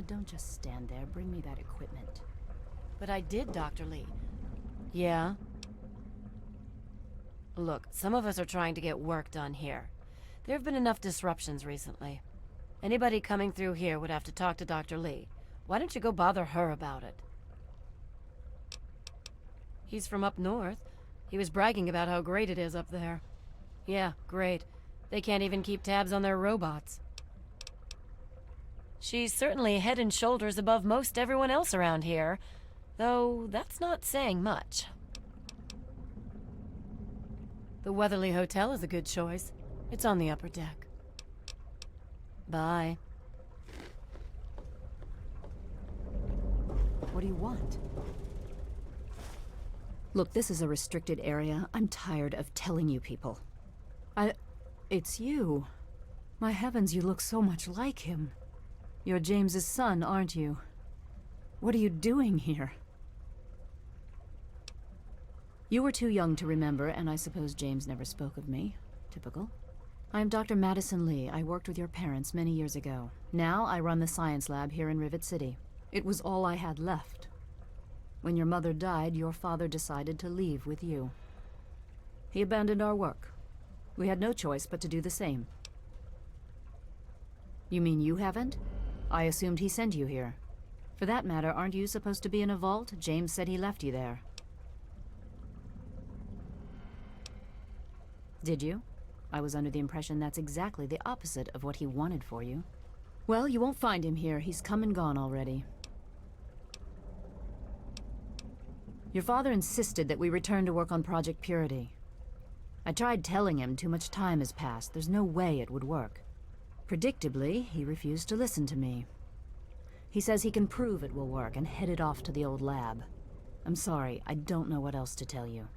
don't just stand there. Bring me that equipment. But I did, Dr. Lee. Yeah? Look, some of us are trying to get work done here. There have been enough disruptions recently. Anybody coming through here would have to talk to Dr. Lee. Why don't you go bother her about it? He's from up north. He was bragging about how great it is up there. Yeah, great. They can't even keep tabs on their robots. She's certainly head and shoulders above most everyone else around here, though that's not saying much. The Weatherly Hotel is a good choice. It's on the upper deck. Bye. What do you want? Look, this is a restricted area. I'm tired of telling you people. It's you. My heavens, you look so much like him. You're James's son, aren't you? What are you doing here? You were too young to remember, and I suppose James never spoke of me. Typical. I am Dr. Madison Lee. I worked with your parents many years ago. Now I run the science lab here in Rivet City. It was all I had left. When your mother died, your father decided to leave with you. He abandoned our work. We had no choice but to do the same. You mean you haven't? I assumed he sent you here. For that matter, aren't you supposed to be in a vault? James said he left you there. Did you? I was under the impression that's exactly the opposite of what he wanted for you. Well, you won't find him here. He's come and gone already. Your father insisted that we return to work on Project Purity. I tried telling him too much time has passed. There's no way it would work. Predictably, he refused to listen to me. He says he can prove it will work and headed off to the old lab. I'm sorry, I don't know what else to tell you.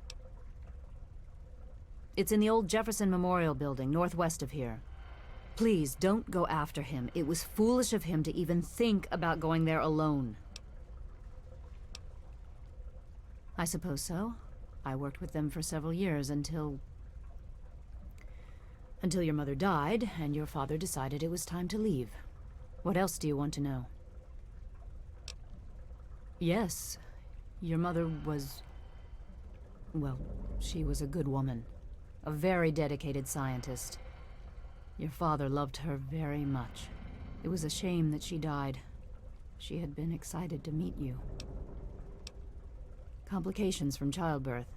It's in the old Jefferson Memorial Building, northwest of here. Please, don't go after him. It was foolish of him to even think about going there alone. I suppose so. I worked with them for several years until your mother died, and your father decided it was time to leave. What else do you want to know? Yes, your mother was... well, she was a good woman. A very dedicated scientist. Your father loved her very much. It was a shame that she died. She had been excited to meet you. Complications from childbirth.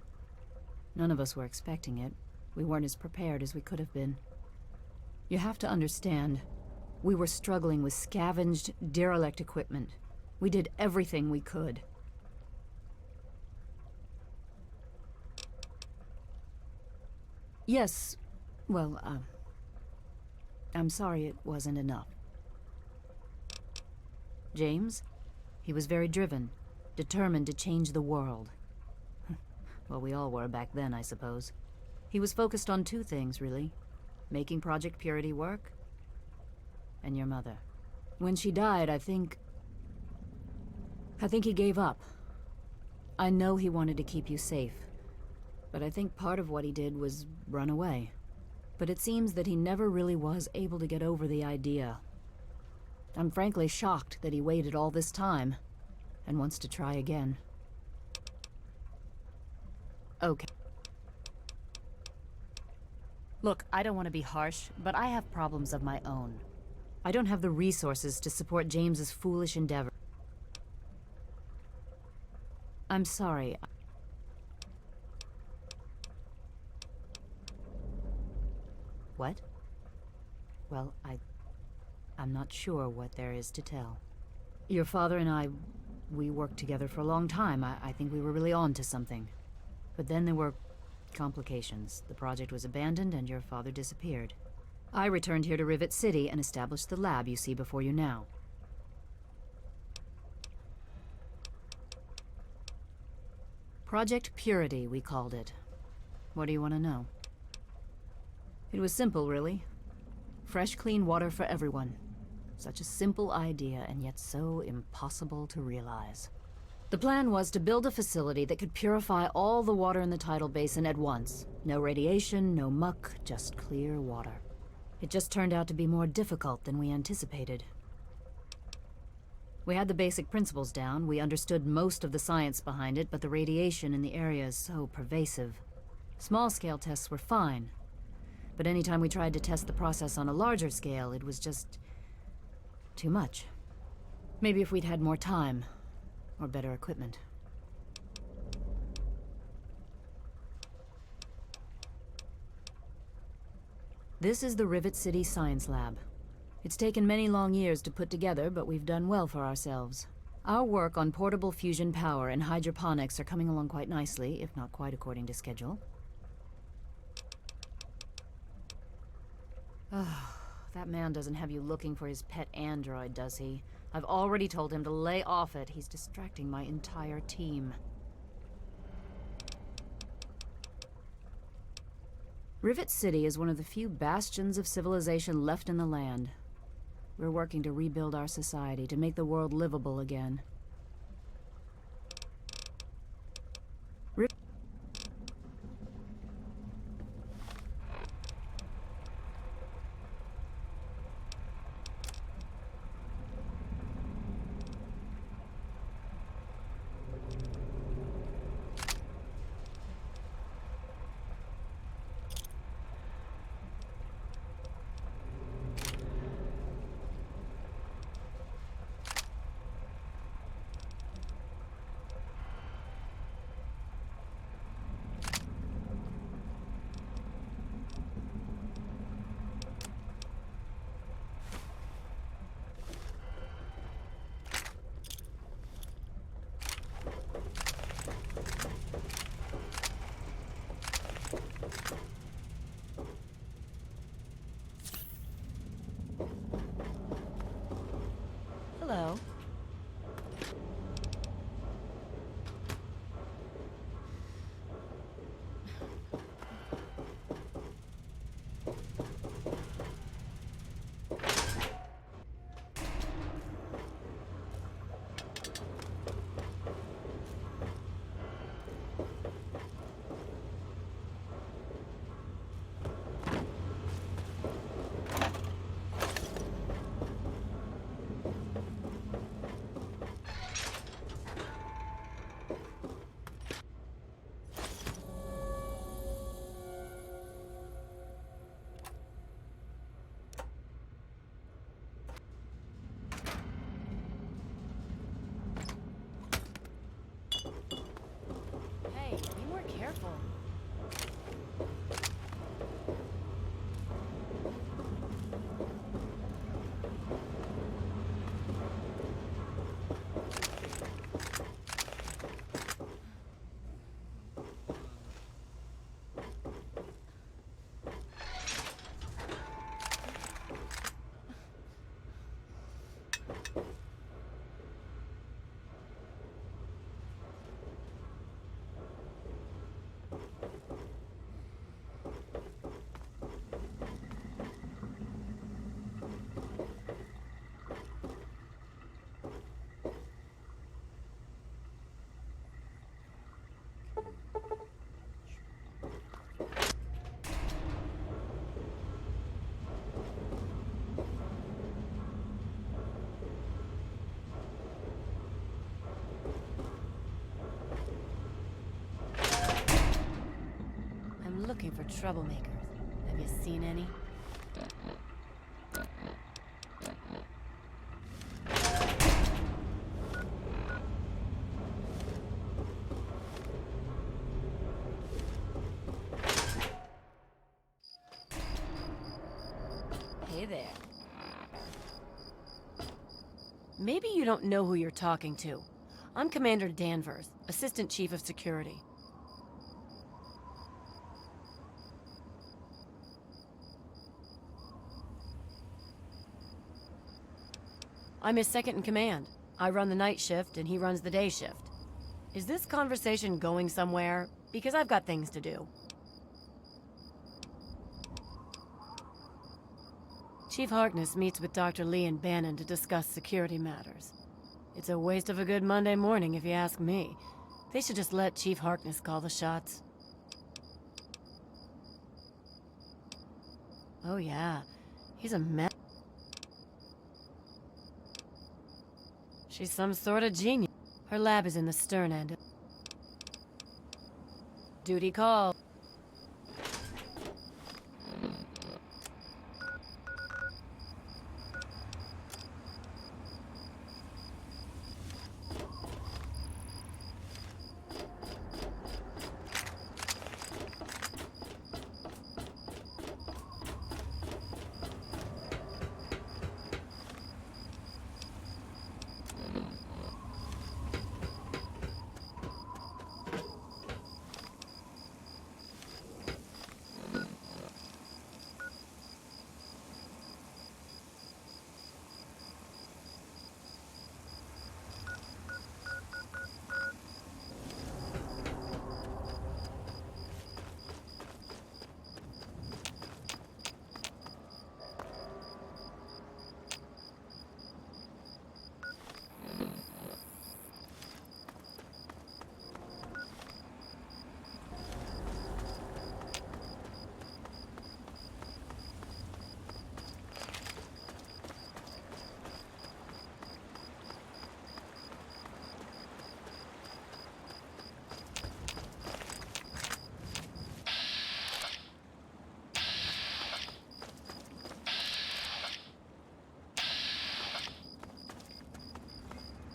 None of us were expecting it. We weren't as prepared as we could have been. You have to understand, we were struggling with scavenged, derelict equipment. We did everything we could. Yes, well, I'm sorry it wasn't enough. James? He was very driven, determined to change the world. Well, we all were back then, I suppose. He was focused on two things, really. Making Project Purity work, and your mother. When she died, I think he gave up. I know he wanted to keep you safe, but I think part of what he did was run away. But it seems that he never really was able to get over the idea. I'm frankly shocked that he waited all this time, and wants to try again. Okay. Look, I don't want to be harsh, but I have problems of my own. I don't have the resources to support James's foolish endeavor. I'm sorry. What? Well, I'm not sure what there is to tell. Your father and I, we worked together for a long time. I think we were really on to something. But then there were complications. The project was abandoned and your father disappeared. I returned here to Rivet City and established the lab you see before you now. Project Purity, we called it. What do you want to know? It was simple, really. Fresh, clean water for everyone. Such a simple idea, and yet so impossible to realize. The plan was to build a facility that could purify all the water in the tidal basin at once. No radiation, no muck, just clear water. It just turned out to be more difficult than we anticipated. We had the basic principles down, we understood most of the science behind it, but the radiation in the area is so pervasive. Small-scale tests were fine, but anytime we tried to test the process on a larger scale, it was just too much. Maybe if we'd had more time, or better equipment. This is the Rivet City Science Lab. It's taken many long years to put together, but we've done well for ourselves. Our work on portable fusion power and hydroponics are coming along quite nicely, if not quite according to schedule. That man doesn't have you looking for his pet android, does he? I've already told him to lay off it. He's distracting my entire team. Rivet City is one of the few bastions of civilization left in the land. We're working to rebuild our society, to make the world livable again. Hello. Hey, be more careful. I'm looking for troublemakers. Have you seen any? Hey there. Maybe you don't know who you're talking to. I'm Commander Danvers, Assistant Chief of Security. I'm his second in command. I run the night shift and he runs the day shift. Is this conversation going somewhere? Because I've got things to do. Chief Harkness meets with Dr. Lee and Bannon to discuss security matters. It's a waste of a good Monday morning if you ask me. They should just let Chief Harkness call the shots. Oh yeah, he's a mess. She's some sort of genius. Her lab is in the stern end. Duty call.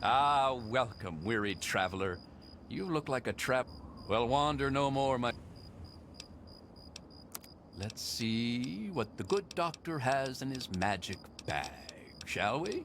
Ah, welcome, wearied traveler. You look like a trap. Well, wander no more, my... Let's see what the good doctor has in his magic bag, shall we?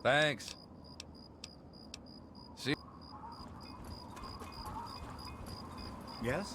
Thanks. See? Yes?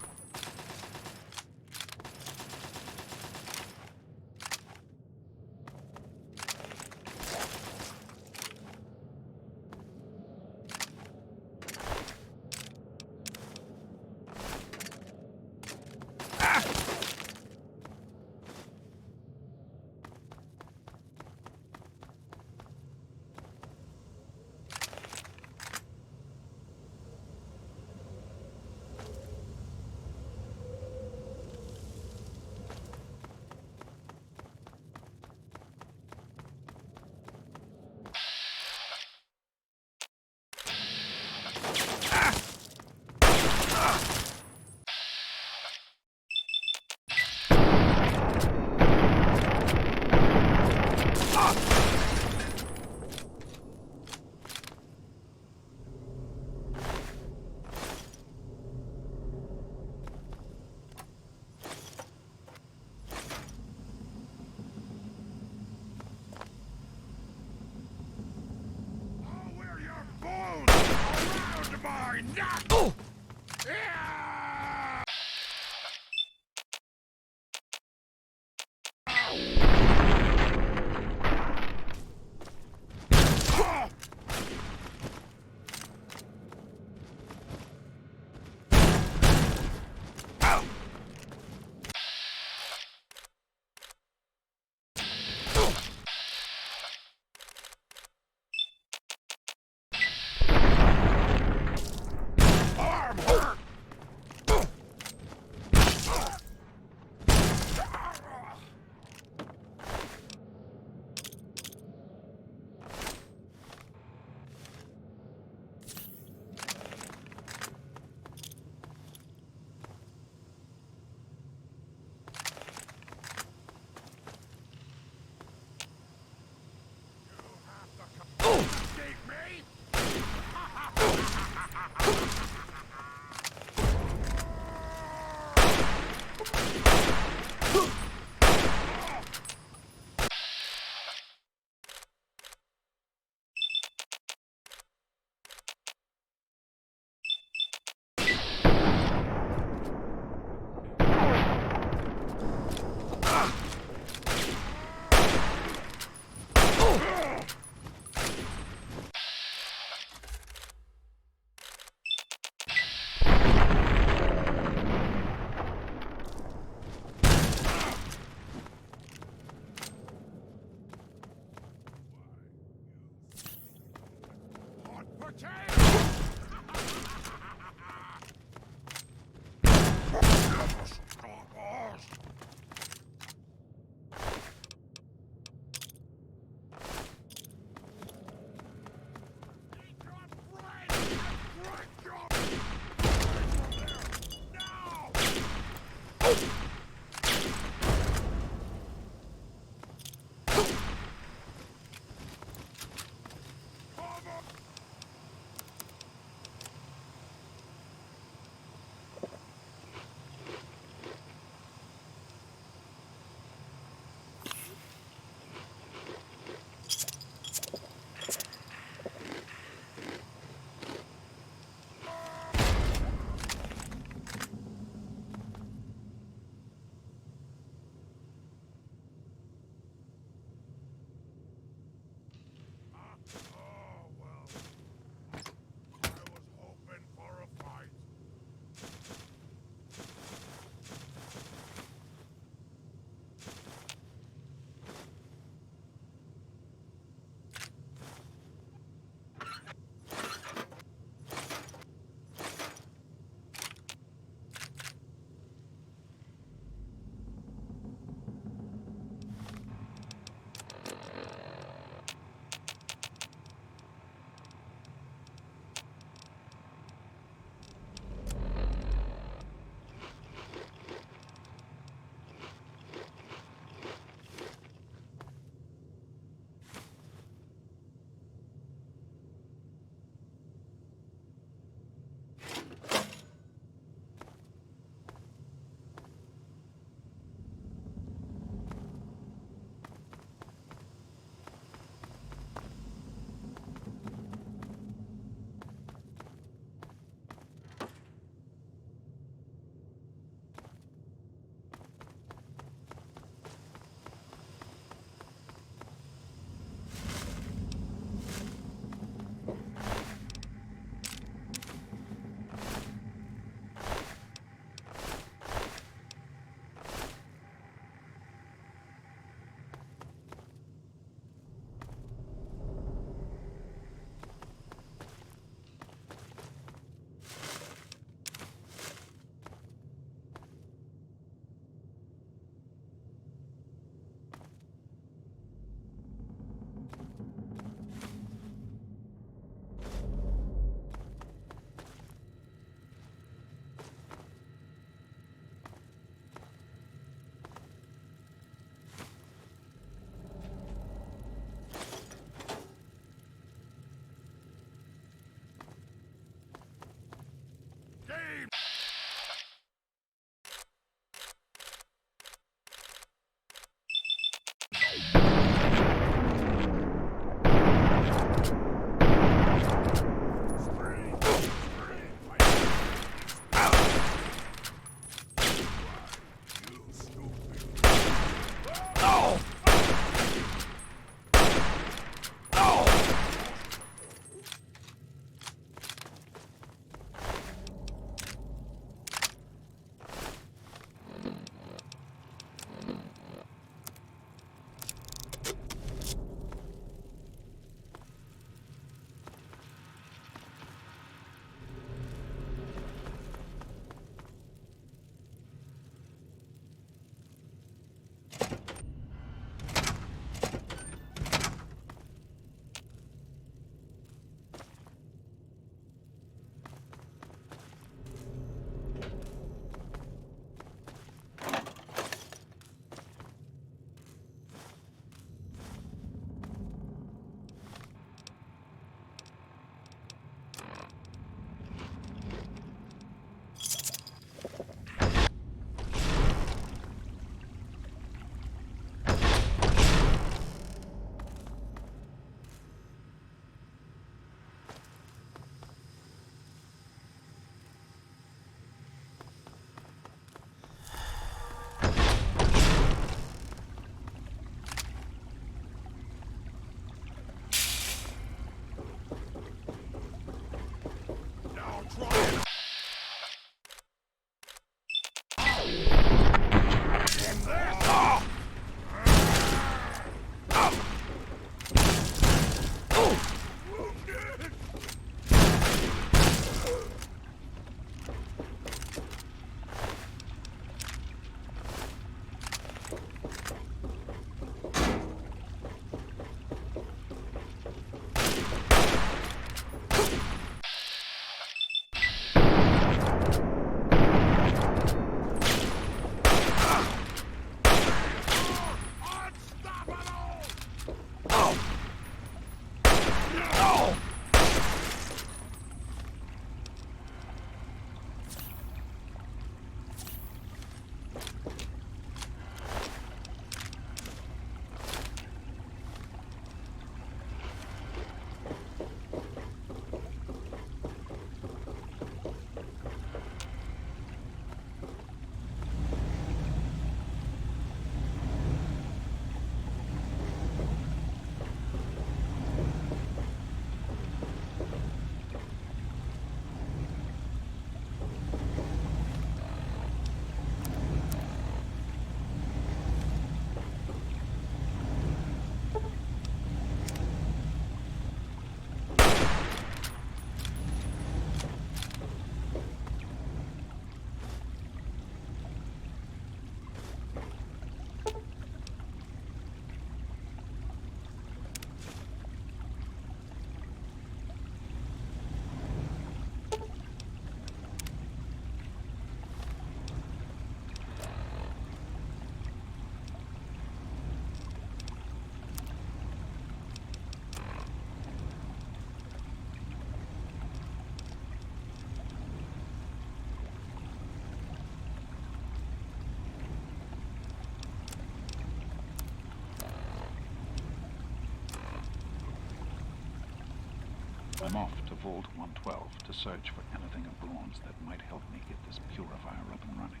I'm off to Vault 112 to search for anything of Braun's that might help me get this purifier up and running.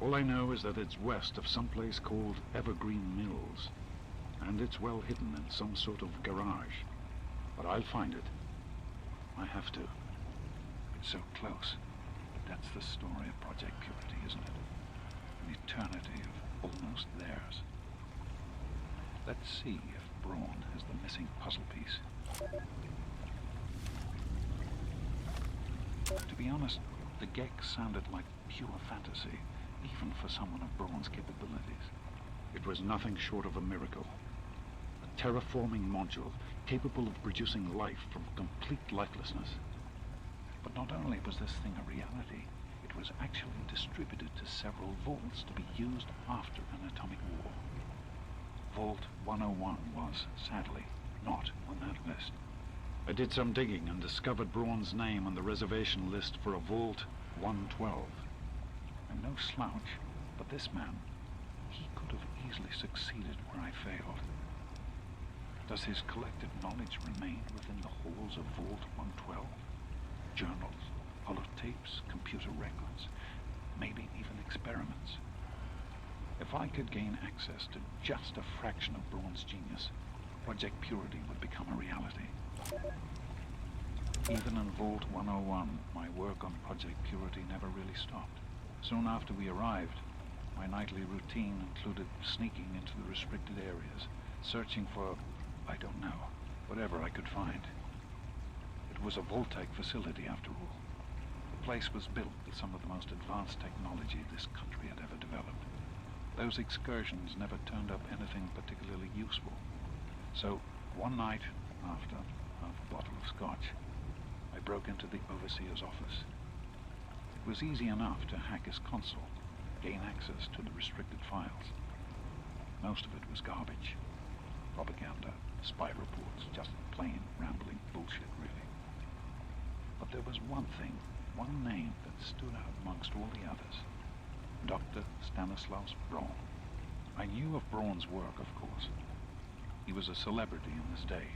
All I know is that it's west of some place called Evergreen Mills, and it's well hidden in some sort of garage. But I'll find it. I have to. It's so close. But that's the story of Project Purity, isn't it? An eternity of almost theirs. Let's see if Braun has the missing puzzle piece. To be honest, the Gek sounded like pure fantasy, even for someone of Braun's capabilities. It was nothing short of a miracle. A terraforming module capable of producing life from complete lifelessness. But not only was this thing a reality, it was actually distributed to several vaults to be used after an atomic war. Vault 101 was, sadly, not on that list. I did some digging and discovered Braun's name on the reservation list for a Vault 112. I'm no slouch, but this man, he could have easily succeeded where I failed. Does his collected knowledge remain within the halls of Vault 112? Journals, holotapes, computer records, maybe even experiments. If I could gain access to just a fraction of Braun's genius, Project Purity would become a reality. Even in Vault 101, my work on Project Purity never really stopped. Soon after we arrived, my nightly routine included sneaking into the restricted areas, searching for, I don't know, whatever I could find. It was a Vault-Tec facility, after all. The place was built with some of the most advanced technology this country had ever developed. Those excursions never turned up anything particularly useful. So, one night, after half a bottle of scotch, I broke into the overseer's office. It was easy enough to hack his console, gain access to the restricted files. Most of it was garbage. Propaganda, spy reports, just plain rambling bullshit, really. But there was one thing, one name that stood out amongst all the others. Dr. Stanislaus Braun. I knew of Braun's work, of course. He was a celebrity in his day,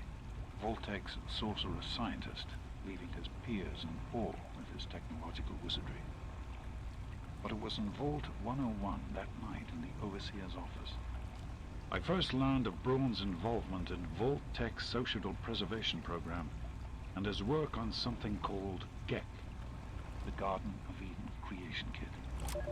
Vault-Tec's sorcerous scientist, leaving his peers in awe with his technological wizardry. But it was in Vault 101 that night in the overseer's office I first learned of Braun's involvement in Vault-Tec's Societal Preservation Program and his work on something called Gek, the Garden of Eden creation kit.